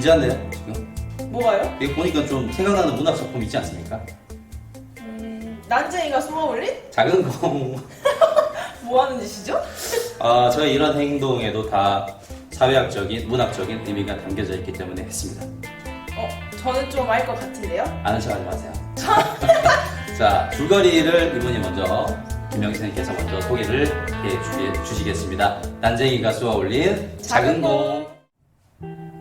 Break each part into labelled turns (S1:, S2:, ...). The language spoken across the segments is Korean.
S1: 진지한데요, 지금?
S2: 뭐가요?
S1: 여기 보니까 좀 생각나는 문학 작품 있지 않습니까?
S2: 난쟁이가 쏘아올린?
S1: 작은 공.
S2: 뭐 하는 짓이죠?
S1: 저희 이런 행동에도 다 사회학적인, 문학적인 의미가 담겨져 있기 때문에 했습니다.
S2: 저는 좀 알 것 같은데요?
S1: 아는 척 하지 마세요. 자, 줄거리를 이분이 먼저, 김명희 선생님께서 먼저 소개를 해주시겠습니다. 난쟁이가 쏘아올린 작은 공.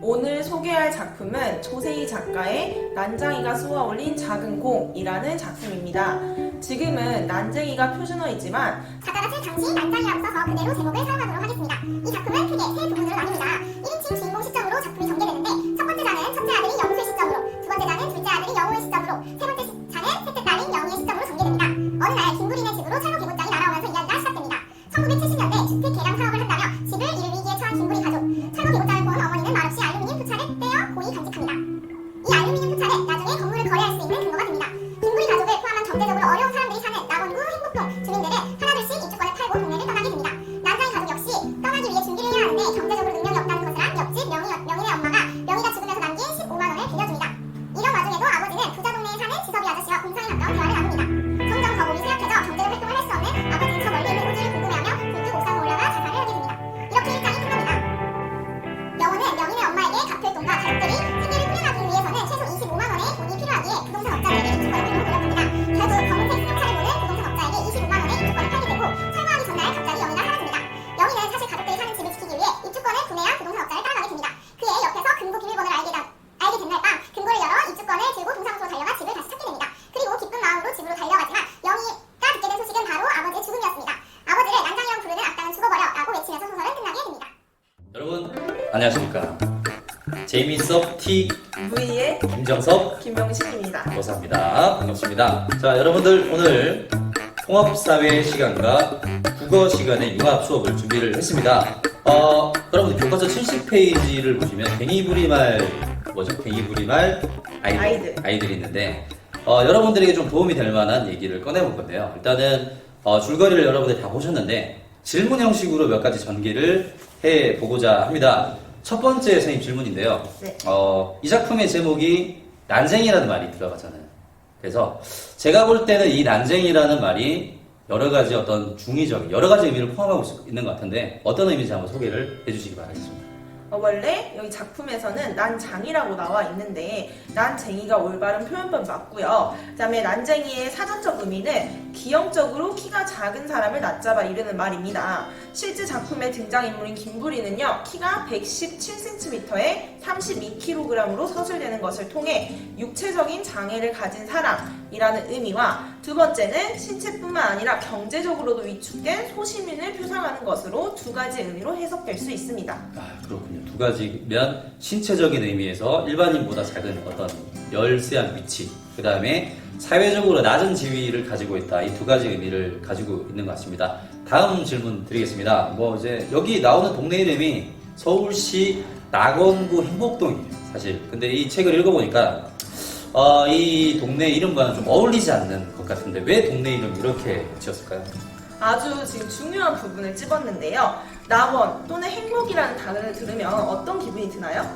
S2: 오늘 소개할 작품은 조세희 작가의 난쟁이가 쏘아올린 작은 공이라는 작품입니다. 지금은 난쟁이가 표준어이지만
S3: 작가가 쓸 당시 난장이라고 써서 그대로 제목을 사용하도록 하겠습니다. 이 작품은 크게 세 부분으로 나뉩니다. 1인칭 주인공 시점으로 작품이 전개되는데 첫 번째 장은 첫째 아들인 영수의 시점으로, 두 번째 장은 둘째 아들인 영호의 시점으로, 세 번째 장은 셋째 딸인 영희의 시점으로 전개됩니다. 어느 날 김구리네 집으로 철거 기고장이 날아오면서 이야기가 시작됩니다. 1970년대 주택 개량 사업을 한다며 집을 잃을 위기에 처한 김구리 가족. 철거 기고장을 본 어머니는 말없이 알루미늄 표차를 떼어 고이 간직합니다. 이 알루미늄 표차는 나중에 건물을 거래할 수 있는 근거가 됩니다. 김구리 가족을 포함한 경제적으로 어려운 사람들이 사는 낙원구 행복동 주민들은 하나둘씩 입주권을 팔고 동네를 떠나게 됩니다. 난장이 가족 역시 떠나기 위해 준비를 해야 하는데 경제적으로 능력이 없다는 것을 안 옆집 명인의 엄마가 명이가 죽으면서 남긴 15만 원을 빌려줍니다. 이런 와중에도 아버지는 부자 동네에 사는 지섭이 아저씨와 공상에 가까운 대화를 나눕니다. 점점 더 몸이 쇠약해져 경제적 활동을 할 수 없는 아버지는 저 멀리 있는 호주를 궁금해하며 굴뚝 옥상에 올라가 자살을 하게 됩니다. 이렇게 일장이 끝납니다. 명호는 명인의 엄마에게 갚을 돈과 가족들이 생계를 꾸려나가기 위해서는 최소 25만 원의 돈이 필요하기에 부동산 업자에게 입주권을 빌려 노력합니다. 결국 검은색 승용차를 보는 부동산 업자에게 25만 원의 입주권을 팔게 되고 철거하기 전날 갑자기 영희가 사라집니다. 영희는 사실 가족들이 사는 집을 지키기 위해 입주권을 구매한 부동산 업자를 따라가게 됩니다. 그의 옆에서 금고 비밀번호를 알게 된 날 밤 금고를 열어 입주권을 들고 동사무소로 달려가 집을 다시 찾게 됩니다. 그리고 기쁜 마음으로 집으로 달려가지만 영희가 듣게 된 소식은 바로 아버지의 죽음이었습니다. 아버지를 난장이라고 부르는 악당은 죽어버려 라고 외치면서 소설은 끝나게 됩니다.
S1: 여러분, 안녕하십니까. 제이미섭 T.
S2: V의
S1: 김정섭
S2: 김명신입니다.
S1: 교사입니다. 반갑습니다. 자, 여러분들 오늘 통합사회 시간과 국어 시간의 융합 수업을 준비를 했습니다. 여러분들 교과서 70페이지를 보시면 괭이부리말 괭이부리말 아이들이 있는데 여러분들에게 좀 도움이 될 만한 얘기를 꺼내볼 건데요. 일단은 줄거리를 여러분들 다 보셨는데 질문 형식으로 몇 가지 전개를 해보고자 합니다. 첫 번째 선생님 질문인데요.
S2: 네.
S1: 이 작품의 제목이 난쟁이라는 말이 들어가잖아요. 그래서 제가 볼 때는 이 난쟁이라는 말이 여러 가지 어떤 중의적, 여러 가지 의미를 포함하고 있는 것 같은데 어떤 의미인지 한번 소개를 해주시기 바라겠습니다.
S2: 원래 여기 작품에서는 난장이라고 나와 있는데 난쟁이가 올바른 표현법 맞고요. 그 다음에 난쟁이의 사전적 의미는 기형적으로 키가 작은 사람을 낮잡아 이르는 말입니다. 실제 작품의 등장인물인 김부리는요, 키가 117cm에 32kg으로 서술되는 것을 통해 육체적인 장애를 가진 사람이라는 의미와 두 번째는 신체뿐만 아니라 경제적으로도 위축된 소시민을 표상하는 것으로 두 가지 의미로 해석될 수 있습니다.
S1: 그렇군요. 두 가지면 신체적인 의미에서 일반인보다 작은 어떤 열세한 위치, 그 다음에 사회적으로 낮은 지위를 가지고 있다. 이 두 가지 의미를 가지고 있는 것 같습니다. 다음 질문 드리겠습니다. 이제 여기 나오는 동네 이름이 서울시 낙원구 행복동이에요, 사실. 근데 이 책을 읽어보니까 이 동네 이름과는 좀 어울리지 않는 것 같은데 왜 동네 이름 이렇게 지었을까요?
S2: 아주 지금 중요한 부분을 찝었는데요. 낙원 또는 행복이라는 단어를 들으면 어떤 기분이 드나요?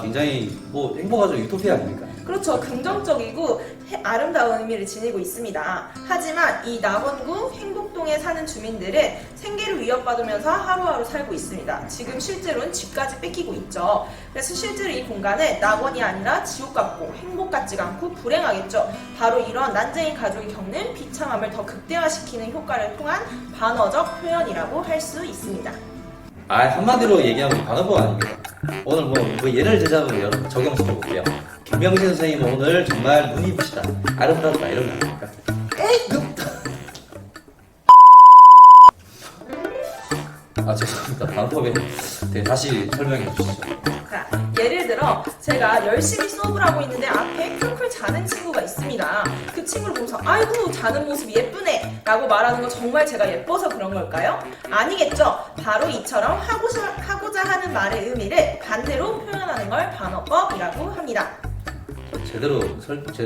S1: 굉장히 행복하죠. 유토피아 아닙니까?
S2: 그렇죠. 긍정적이고 아름다운 의미를 지니고 있습니다. 하지만 이 낙원구 행복동에 사는 주민들은 생계를 위협받으면서 하루하루 살고 있습니다. 지금 실제로는 집까지 뺏기고 있죠. 그래서 실제로 이 공간은 낙원이 아니라 지옥 같고 행복 같지가 않고 불행하겠죠. 바로 이런 난쟁이 가족이 겪는 비참함을 더 극대화시키는 효과를 통한 반어적 표현이라고 할 수 있습니다.
S1: 한마디로 얘기하면 반어법 아닙니까? 오늘 예를 들자면 여러분 적용시켜 볼게요. 김명신 선생님 오늘 정말 눈이 부시다, 아름답다 이런 거 아닙니까? 죄송합니다. 반어법에 다시 설명해 주시죠.
S2: 자, 예를 들어 제가 열심히 수업을 하고 있는데 앞에 쿨쿨 자는 친구가 있습니다. 그 친구를 보면서 아이고 자는 모습이 예쁘네 라고 말하는 건 정말 제가 예뻐서 그런 걸까요? 아니겠죠. 바로 이처럼 하고자 하는 말의 의미를 반대로 표현하는 걸 반어법이라고 합니다.
S1: 제대로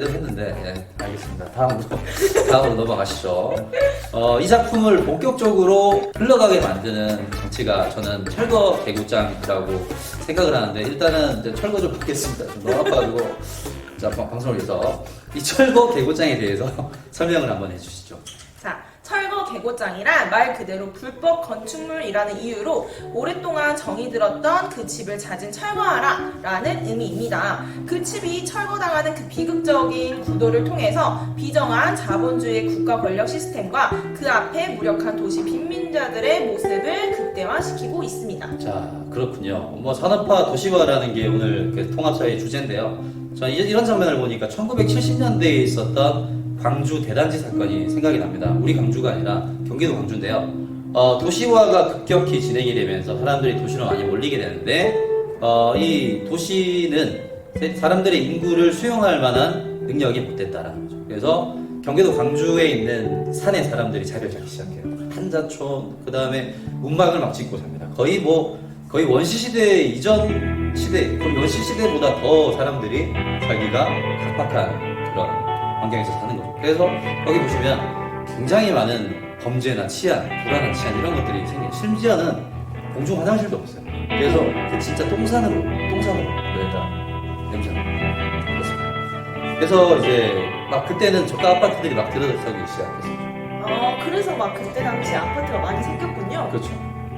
S1: 했는데, 예, 알겠습니다. 다음으로 넘어가시죠. 이 작품을 본격적으로 흘러가게 만드는 장치가 저는 철거 개구장이라고 생각을 하는데, 일단은 이제 철거 좀 받겠습니다. 좀 너무 아파가지고. 자, 방송을 위해서 이 철거 개구장에 대해서 설명을 한번 해주시죠.
S2: 자, 철거 개고장이란 말 그대로 불법 건축물이라는 이유로 오랫동안 정이 들었던 그 집을 자진 철거하라 라는 의미입니다. 그 집이 철거당하는 그 비극적인 구도를 통해서 비정한 자본주의 국가 권력 시스템과 그 앞에 무력한 도시 빈민자들의 모습을 극대화시키고 있습니다.
S1: 자, 그렇군요. 뭐 산업화, 도시화라는 게 오늘 그 통합사회의 주제인데요. 저는 이런 장면을 보니까 1970년대에 있었던 광주 대단지 사건이 생각이 납니다. 우리 광주가 아니라 경기도 광주인데요. 도시화가 급격히 진행이 되면서 사람들이 도시로 많이 몰리게 되는데, 이 도시는 사람들의 인구를 수용할 만한 능력이 못 됐다라는 거죠. 그래서 경기도 광주에 있는 산에 사람들이 자리를 잡기 시작해요. 한자촌, 그 다음에 문막을 막 짓고 삽니다. 거의 원시시대 이전 시대, 거의 원시시대보다 더 사람들이 살기가 각박한 그런 환경에서 사는 거죠. 그래서 거기 보시면 굉장히 많은 범죄나 치안, 불안한 치안 이런 것들이 생겨요. 심지어는 공중 화장실도 없어요. 그래서 진짜 똥산으로 그랬다 냄새가 그렇습니다. 그래서 이제 막 그때는 저가 아파트들이 막 들어서기 시작했어요.
S2: 그래서 막 그때 당시 아파트가 많이 생겼군요.
S1: 그렇죠.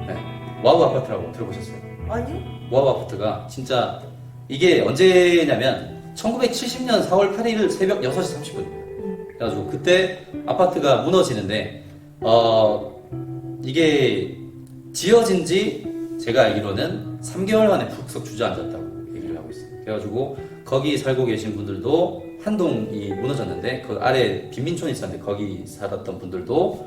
S1: 네. 와우 아파트라고 들어보셨어요?
S2: 아니요?
S1: 와우 아파트가 진짜 이게 언제냐면 1970년 4월 8일 새벽 6시 30분. 그래가지고 그때 아파트가 무너지는데, 이게 지어진 지 제가 알기로는 3개월 만에 푹석 주저앉았다고 얘기를 하고 있어요. 그래가지고 거기 살고 계신 분들도 한 동이 무너졌는데, 그 아래 빈민촌이 있었는데 거기 살았던 분들도,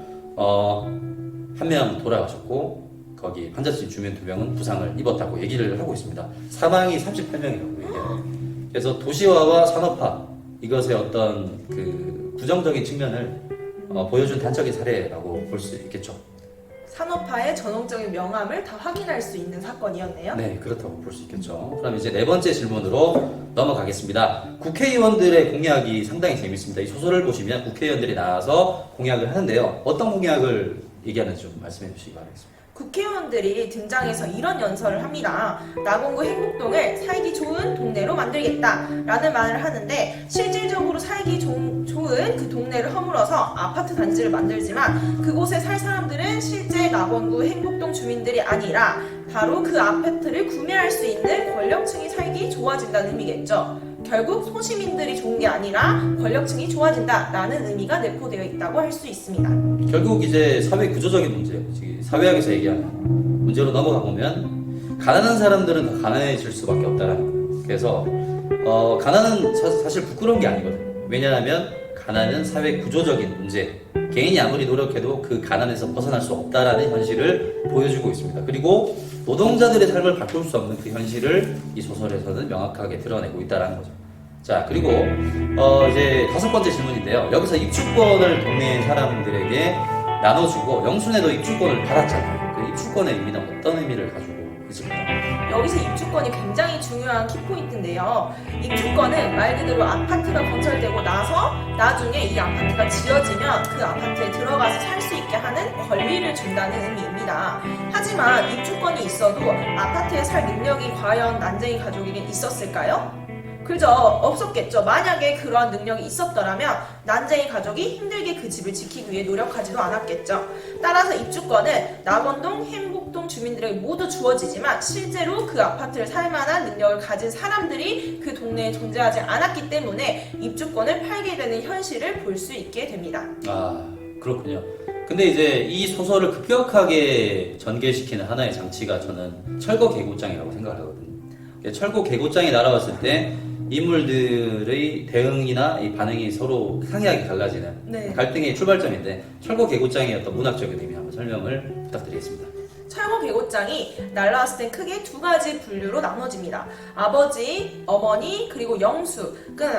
S1: 한 명 돌아가셨고, 거기 환자실 주민 2명은 부상을 입었다고 얘기를 하고 있습니다. 사망이 38명이라고 얘기해요. 그래서 도시화와 산업화, 이것의 어떤 그 부정적인 측면을 보여준 단적인 사례라고 볼 수 있겠죠.
S2: 산업화의 전형적인 명암을 다 확인할 수 있는 사건이었네요.
S1: 네, 그렇다고 볼 수 있겠죠. 그럼 이제 네 번째 질문으로 넘어가겠습니다. 국회의원들의 공약이 상당히 재밌습니다. 이 소설을 보시면 국회의원들이 나와서 공약을 하는데요. 어떤 공약을 얘기하는지 좀 말씀해 주시기 바라겠습니다.
S2: 국회의원들이 등장해서 이런 연설을 합니다. 나공구 행복동을 살기 좋은 동네로 만들겠다 라는 말을 하는데, 실질적으로 살기 좋은 그 동네를 허물어서 아파트 단지를 만들지만 그곳에 살 사람들은 실제 낙원구 행복동 주민들이 아니라 바로 그 아파트를 구매할 수 있는 권력층이 살기 좋아진다는 의미겠죠. 결국 소시민들이 좋은 게 아니라 권력층이 좋아진다라는 의미가 내포되어 있다고 할 수 있습니다.
S1: 결국 이제 사회 구조적인 문제, 사회학에서 얘기하는 문제로 넘어가 보면 가난한 사람들은 더 가난해질 수밖에 없다라는 거예요. 그래서 가난은 사실 부끄러운 게 아니거든요. 왜냐하면 가난은 사회 구조적인 문제, 개인이 아무리 노력해도 그 가난에서 벗어날 수 없다라는 현실을 보여주고 있습니다. 그리고 노동자들의 삶을 바꿀 수 없는 그 현실을 이 소설에서는 명확하게 드러내고 있다는 거죠. 자, 그리고 이제 5번째 질문인데요. 여기서 입주권을 동네 사람들에게 나눠주고 영순에도 입주권을 받았잖아요. 그 입주권의 의미는 어떤 의미를 가지고 있을까요?
S2: 여기서 입주권이 굉장히 중요한 키포인트인데요. 입주권은 말 그대로 아파트가 건설되고 나서 나중에 이 아파트가 지어지면 그 아파트에 들어가서 살 수 있게 하는 권리를 준다는 의미입니다. 하지만 입주권이 있어도 아파트에 살 능력이 과연 난쟁이 가족에겐 있었을까요? 그죠? 없었겠죠. 만약에 그러한 능력이 있었더라면 난쟁이 가족이 힘들게 그 집을 지키기 위해 노력하지도 않았겠죠. 따라서 입주권은 낙원동, 행복동 주민들에게 모두 주어지지만 실제로 그 아파트를 살 만한 능력을 가진 사람들이 그 동네에 존재하지 않았기 때문에 입주권을 팔게 되는 현실을 볼 수 있게 됩니다.
S1: 아, 그렇군요. 근데 이제 이 소설을 급격하게 전개시키는 하나의 장치가 저는 철거 개고장이라고 생각을 하거든요. 철거 개고장이 날아왔을 때 인물들의 대응이나 이 반응이 서로 상이하게 달라지는
S2: 네.
S1: 갈등의 출발점인데, 철거 개고장의 어떤 문학적인 의미 한번 설명을 부탁드리겠습니다.
S2: 철거 개고장이 날라왔을 땐 크게 2가지 분류로 나눠집니다. 아버지, 어머니, 그리고 영수.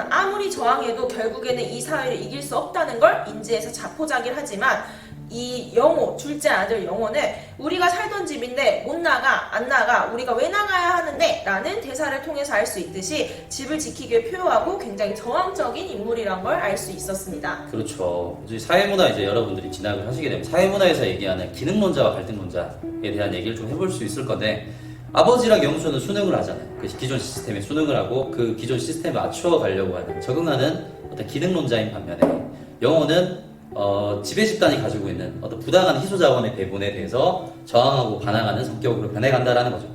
S2: 아무리 저항해도 결국에는 이 사회를 이길 수 없다는 걸 인지해서 자포자기를 하지만 이 영호, 둘째 아들 영호는 우리가 살던 집인데 못 나가, 안 나가, 우리가 왜 나가야 하는데? 라는 대사를 통해서 알 수 있듯이 집을 지키기 위해 표효하고 굉장히 저항적인 인물이란 걸 알 수 있었습니다.
S1: 그렇죠. 이제 사회문화 이제 여러분들이 진학을 하시게 되면 사회문화에서 얘기하는 기능론자와 갈등론자에 대한 얘기를 좀 해볼 수 있을 건데 아버지랑 영수는 수능을 하잖아요. 그 기존 시스템에 수능을 하고 그 기존 시스템에 맞추어 가려고 하는 적응하는 어떤 기능론자인 반면에 영호는 지배 집단이 가지고 있는 어떤 부당한 희소 자원의 배분에 대해서 저항하고 반항하는 성격으로 변해간다라는 거죠.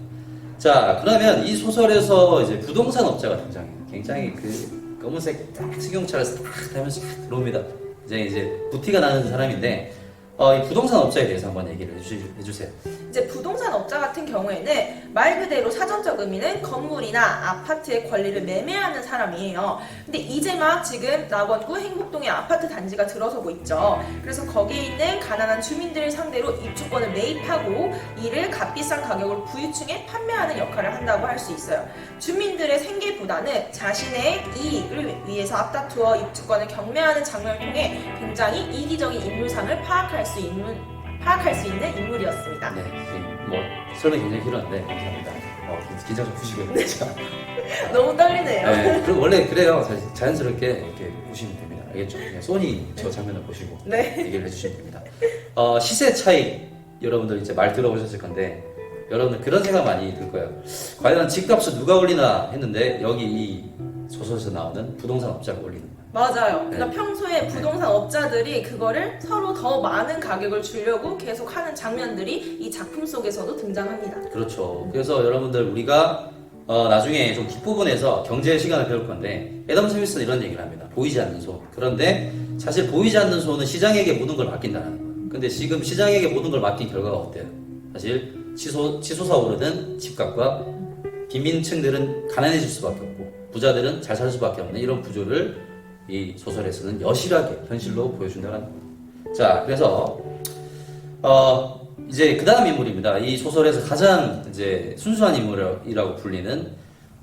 S1: 자, 그러면 이 소설에서 이제 부동산 업자가 등장해요. 굉장히 그 검은색 딱 승용차를 딱 타면서 딱 들어옵니다. 이제 부티가 나는 사람인데 이 부동산 업자에 대해서 한번 얘기를 해주세요.
S2: 이제 부동산 업자 같은 경우에는 말 그대로 사전적 의미는 건물이나 아파트의 권리를 매매하는 사람이에요. 근데 이제 막 지금 낙원구 행복동에 아파트 단지가 들어서고 있죠. 그래서 거기에 있는 가난한 주민들을 상대로 입주권을 매입하고 이를 값비싼 가격으로 부유층에 판매하는 역할을 한다고 할 수 있어요. 주민들의 생계보다는 자신의 이익을 위해서 앞다투어 입주권을 경매하는 장면을 통해 굉장히 이기적인 인물상을 파악할 수 있는 인물이었습니다.
S1: 네, 뭐 설명이 굉장히 필요한데 감사합니다. 긴장 좀 푸시고요. 자,
S2: 너무 떨리네요.
S1: 네, 그리고 원래 그래요. 자연스럽게 이렇게 보시면 됩니다. 알겠죠? 그냥 소니 저 장면을 보시고
S2: 네.
S1: 얘기를 해주시면 됩니다. 시세 차이 여러분들 이제 말 들어보셨을 건데 여러분들 그런 생각 많이 들 거예요. 과연 집값을 누가 올리나 했는데 여기 이 소설에서 나오는 부동산 업자가 올리는 거예요.
S2: 맞아요. 그러니까
S1: 네.
S2: 평소에 부동산 업자들이 그거를 서로 더 많은 가격을 주려고 계속 하는 장면들이 이 작품 속에서도 등장합니다.
S1: 그렇죠. 그래서 여러분들 우리가 나중에 좀 뒷부분에서 경제 시간을 배울 건데 애덤 스미스는 이런 얘기를 합니다. 보이지 않는 소. 그런데 사실 보이지 않는 소는 시장에게 모든 걸 맡긴다는 거예요. 근데 지금 시장에게 모든 걸 맡긴 결과가 어때요? 사실 치솟아 오르는 집값과 빈민층들은 가난해질 수밖에 없고 부자들은 잘 살 수밖에 없는 이런 구조를 이 소설에서는 여실하게 현실로 보여준다는 겁니다. 자, 그래서 이제 그 다음 인물입니다. 이 소설에서 가장 이제 순수한 인물이라고 불리는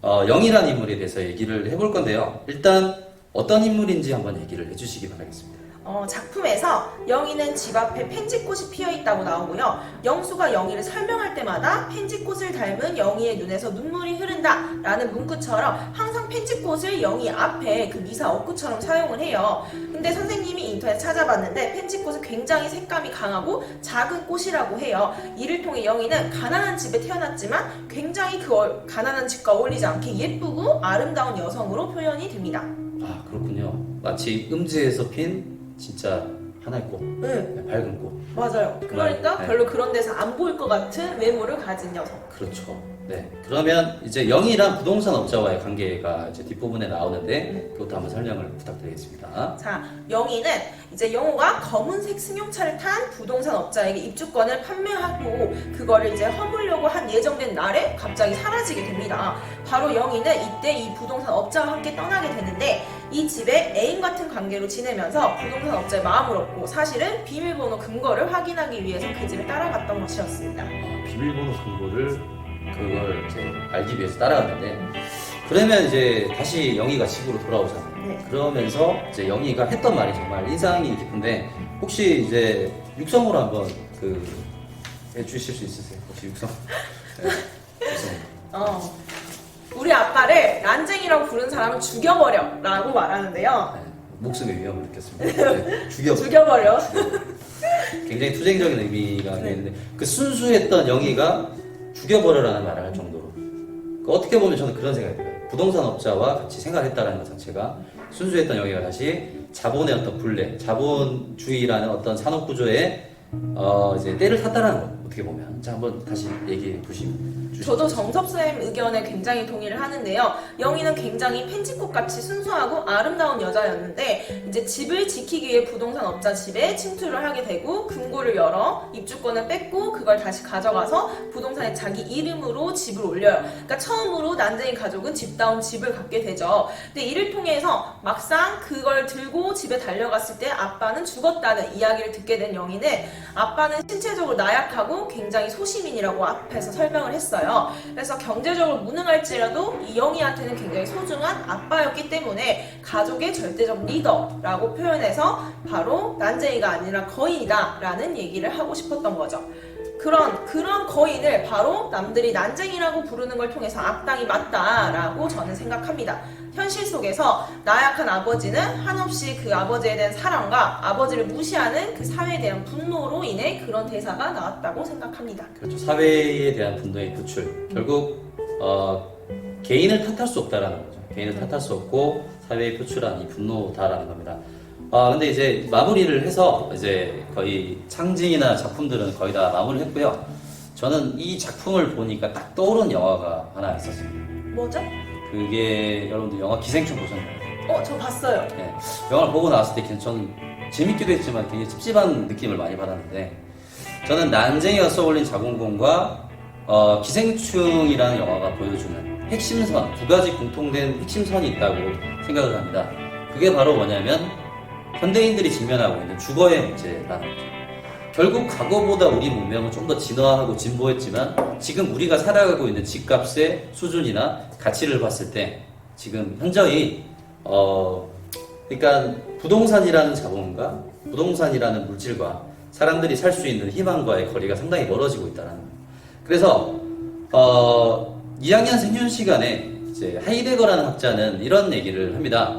S1: 영이라는 인물에 대해서 얘기를 해볼 건데요. 일단 어떤 인물인지 한번 얘기를 해주시기 바라겠습니다.
S2: 작품에서 영희는 집 앞에 펜지꽃이 피어있다고 나오고요. 영수가 영희를 설명할 때마다 펜지꽃을 닮은 영희의 눈에서 눈물이 흐른다 라는 문구처럼 항상 펜지꽃을 영희 앞에 그 미사 어구처럼 사용을 해요. 근데 선생님이 인터넷 찾아봤는데 펜지꽃은 굉장히 색감이 강하고 작은 꽃이라고 해요. 이를 통해 영희는 가난한 집에 태어났지만 굉장히 그 가난한 집과 어울리지 않게 예쁘고 아름다운 여성으로 표현이 됩니다.
S1: 아, 그렇군요. 마치 음지에서 핀 진짜 하나의 꽃,
S2: 네.
S1: 밝은 꽃.
S2: 맞아요. 그러니까
S1: 네.
S2: 별로 그런 데서 안 보일 것 같은 외모를 가진 여성.
S1: 그렇죠. 네. 그러면 이제 영이랑 부동산 업자와의 관계가 이제 뒷부분에 나오는데 그것도 한번 설명을 부탁드리겠습니다.
S2: 자, 영희는 이제 영호가 검은색 승용차를 탄 부동산 업자에게 입주권을 판매하고 그거를 이제 허물려고 한 예정된 날에 갑자기 사라지게 됩니다. 바로 영희는 이때 이 부동산 업자와 함께 떠나게 되는데 이 집에 애인 같은 관계로 지내면서 부동산 업자의 마음을 얻고 사실은 비밀번호 근거를 확인하기 위해서 그 집에 따라갔던 것이었습니다.
S1: 비밀번호 근거를 그걸 이제 알기 위해서 따라갔는데 그러면 이제 다시 영희가 집으로 돌아오잖아요.
S2: 네.
S1: 그러면서 이제 영희가 했던 말이 정말 인상이 깊은데 혹시 이제 육성으로 한번 해주실 수 있으세요? 혹시 육성? 네. 육성.
S2: 우리 아빠를 난쟁이라고 부르는 사람을 죽여버려 라고 말하는데요.
S1: 네. 목숨의 위험을 느꼈습니다. 네.
S2: 죽여버려.
S1: 굉장히 투쟁적인 의미가 있는데 그 순수했던 영희가 죽여버려라는 말을 할 정도로 어떻게 보면 저는 그런 생각이 들어요. 부동산 업자와 같이 생활했다는 것 자체가 순수했던 영희가 다시 자본의 어떤 굴레, 자본주의라는 어떤 산업 구조에 이제 때를 탔다는 거 어떻게 보면 자 한번 다시 얘기해 보시면.
S2: 저도 정섭쌤 의견에 굉장히 동의를 하는데요. 영희는 굉장히 펜지꽃같이 순수하고 아름다운 여자였는데 이제 집을 지키기 위해 부동산 업자 집에 침투를 하게 되고 금고를 열어 입주권을 뺏고 그걸 다시 가져가서 부동산에 자기 이름으로 집을 올려요. 그러니까 처음으로 난쟁이 가족은 집다운 집을 갖게 되죠. 근데 이를 통해서 막상 그걸 들고 집에 달려갔을 때 아빠는 죽었다는 이야기를 듣게 된 영희는 아빠는 신체적으로 나약하고 굉장히 소시민이라고 앞에서 설명을 했어요. 그래서 경제적으로 무능할지라도 이 영희한테는 굉장히 소중한 아빠였기 때문에 가족의 절대적 리더라고 표현해서 바로 난쟁이가 아니라 거인이다 라는 얘기를 하고 싶었던 거죠. 그런 거인을 바로 남들이 난쟁이라고 부르는 걸 통해서 악당이 맞다라고 저는 생각합니다. 현실 속에서 나약한 아버지는 한없이 그 아버지에 대한 사랑과 아버지를 무시하는 그 사회에 대한 분노로 인해 그런 대사가 나왔다고 생각합니다.
S1: 그렇죠. 사회에 대한 분노의 표출. 결국 개인을 탓할 수 없다라는 거죠. 개인을 탓할 수 없고 사회에 표출한 이 분노다라는 겁니다. 근데 이제 마무리를 해서 이제 거의 상징이나 작품들은 거의 다 마무리를 했고요. 저는 이 작품을 보니까 딱 떠오른 영화가 하나 있었습니다.
S2: 뭐죠?
S1: 그게 여러분들 영화 기생충 보셨나요?
S2: 저 봤어요.
S1: 네. 영화를 보고 나왔을 때 저는 재밌기도 했지만 굉장히 찝찝한 느낌을 많이 받았는데 저는 난쟁이가 쏘올린 자궁공과 기생충이라는 영화가 보여주는 핵심선, 두 가지 공통된 핵심선이 있다고 생각을 합니다. 그게 바로 뭐냐면 현대인들이 직면하고 있는 주거의 문제라는 거죠. 결국 과거보다 우리 문명은 좀 더 진화하고 진보했지만 지금 우리가 살아가고 있는 집값의 수준이나 가치를 봤을 때 지금 현저히 그러니까 부동산이라는 자본과 부동산이라는 물질과 사람들이 살 수 있는 희망과의 거리가 상당히 멀어지고 있다는 거예요. 그래서 2학년 생존 시간에 이제 하이데거라는 학자는 이런 얘기를 합니다.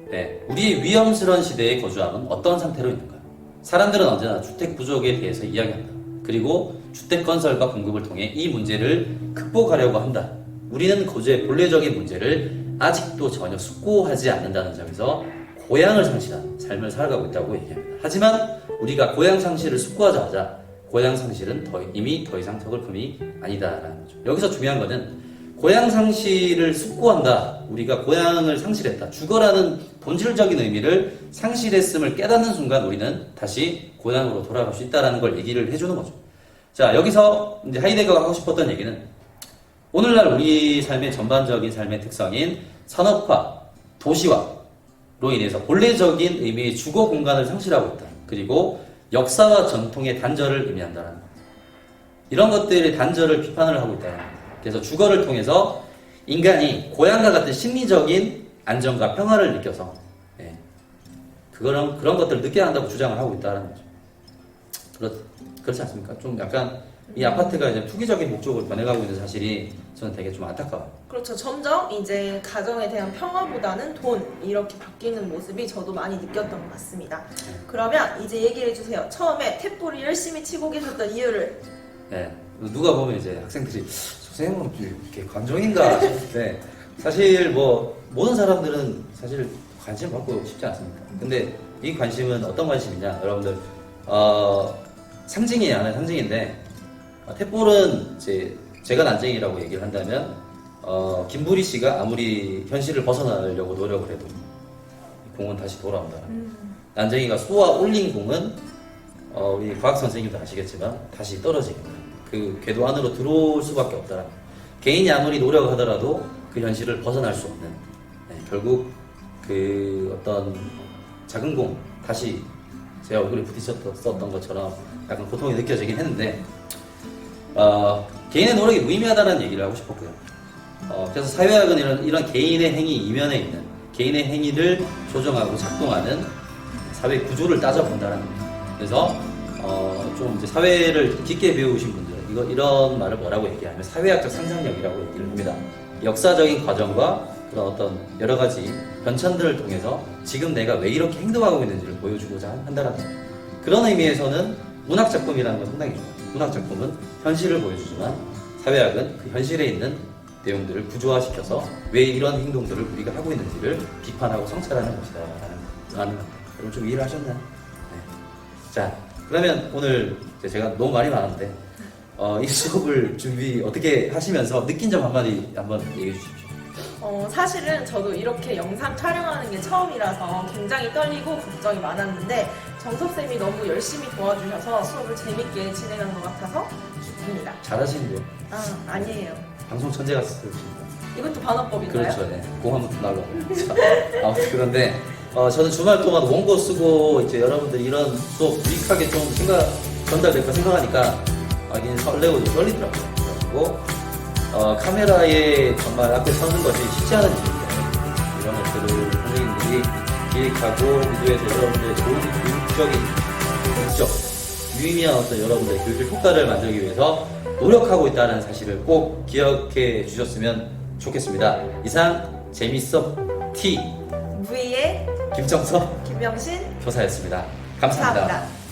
S1: 네, 우리의 위험스러운 시대에 거주하면 어떤 상태로 있는가? 사람들은 언제나 주택 부족에 대해서 이야기한다. 그리고 주택 건설과 공급을 통해 이 문제를 극복하려고 한다. 우리는 거주의 본래적인 문제를 아직도 전혀 숙고하지 않는다는 점에서 고향을 상실한 삶을 살아가고 있다고 얘기합니다. 하지만 우리가 고향 상실을 숙고하자 하자 고향 상실은 이미 더 이상 섞을 품이 아니다라는 거죠. 여기서 중요한 거는 고향 상실을 숙고한다. 우리가 고향을 상실했다. 주거라는 본질적인 의미를 상실했음을 깨닫는 순간 우리는 다시 고향으로 돌아갈 수 있다는 걸 얘기를 해주는 거죠. 자, 여기서 이제 하이데거가 하고 싶었던 얘기는 오늘날 우리 삶의 전반적인 삶의 특성인 산업화, 도시화로 인해서 본래적인 의미의 주거 공간을 상실하고 있다. 그리고 역사와 전통의 단절을 의미한다는 것. 이런 것들의 단절을 비판을 하고 있다는 것. 그래서 주거를 통해서 인간이 고향과 같은 심리적인 안정과 평화를 느껴서 그런 것들을 느껴야 한다고 주장을 하고 있다는 거죠. 그렇지 않습니까? 좀 약간 이 아파트가 이제 투기적인 목적으로 변해가고 있는 사실이 저는 되게 좀 안타까워요.
S2: 그렇죠. 점점 이제 가정에 대한 평화보다는 돈 이렇게 바뀌는 모습이 저도 많이 느꼈던 것 같습니다. 그러면 이제 얘기를 해주세요. 처음에 탭볼을 열심히 치고 계셨던 이유를.
S1: 네, 누가 보면 이제 학생들이 선생님은 이렇게 관종인가 싶은데 사실 뭐 모든 사람들은 사실 관심 받고 싶지 않습니다. 근데 이 관심은 어떤 관심이냐? 여러분들 상징이 하나의 상징인데 탭볼은 이제 제가 난쟁이라고 얘기를 한다면 김부리 씨가 아무리 현실을 벗어나려고 노력을 해도 공은 다시 돌아온다. 난쟁이가 쏘아 올린 공은 우리 과학 선생님도 아시겠지만 다시 떨어집니다. 그 궤도 안으로 들어올 수밖에 없다. 개인이 아무리 노력을 하더라도 그 현실을 벗어날 수 없는 결국 그 어떤 작은 공 다시 제 얼굴에 부딪혔던 것처럼 약간 고통이 느껴지긴 했는데 개인의 노력이 무의미하다는 얘기를 하고 싶었고요. 그래서 사회학은 이런 개인의 행위 이면에 있는 개인의 행위를 조정하고 작동하는 사회 구조를 따져본다는 겁니다. 그래서 좀 이제 사회를 깊게 배우신 분들 이런 말을 뭐라고 얘기하면 사회학적 상상력이라고 얘기를 합니다. 역사적인 과정과 그런 어떤 여러 가지 변천들을 통해서 지금 내가 왜 이렇게 행동하고 있는지를 보여주고자 한다는 거예요. 그런 의미에서는 문학 작품이라는 건 상당히 좋아요. 문학 작품은 현실을 보여주지만 사회학은 그 현실에 있는 내용들을 구조화시켜서 왜 이런 행동들을 우리가 하고 있는지를 비판하고 성찰하는 것이다라는 겁니다. 여러분 좀 이해를 하셨나요? 네. 자, 그러면 오늘 제가 너무 말이 많았는데 이 수업을 준비 어떻게 하시면서 느낀 점 한마디 한번 얘기해 주십시오.
S2: 사실은 저도 이렇게 영상 촬영하는 게 처음이라서 굉장히 떨리고 걱정이 많았는데 정섭쌤이 너무 열심히 도와주셔서 수업을 재밌게 진행한 것 같아서 기쁩니다.
S1: 잘하시는데요?
S2: 아니에요.
S1: 방송 천재 같습니다.
S2: 이것도 반어법인가요?
S1: 그렇죠. 네. 공 한번 더 날라고. 아무튼 그런데 저는 주말 동안 원고 쓰고 이제 여러분들이 이런 수업 유익하게 좀 전달될까 생각하니까 굉장히 설레고 좀 떨리더라고요. 그리고 카메라에 정말 앞에 서는 것이 쉽지 않은 일입니다. 이런 것들을 선생님들이 기획하고 의도해서 여러분들의 좋은 교육적인 목적, 유의미한 어떤 여러분들의 교육적 효과를 만들기 위해서 노력하고 있다는 사실을 꼭 기억해 주셨으면 좋겠습니다. 이상 재밌어 T
S2: 무이의
S1: 김정석
S2: 김명신
S1: 교사였습니다. 감사합니다.
S2: 감사합니다.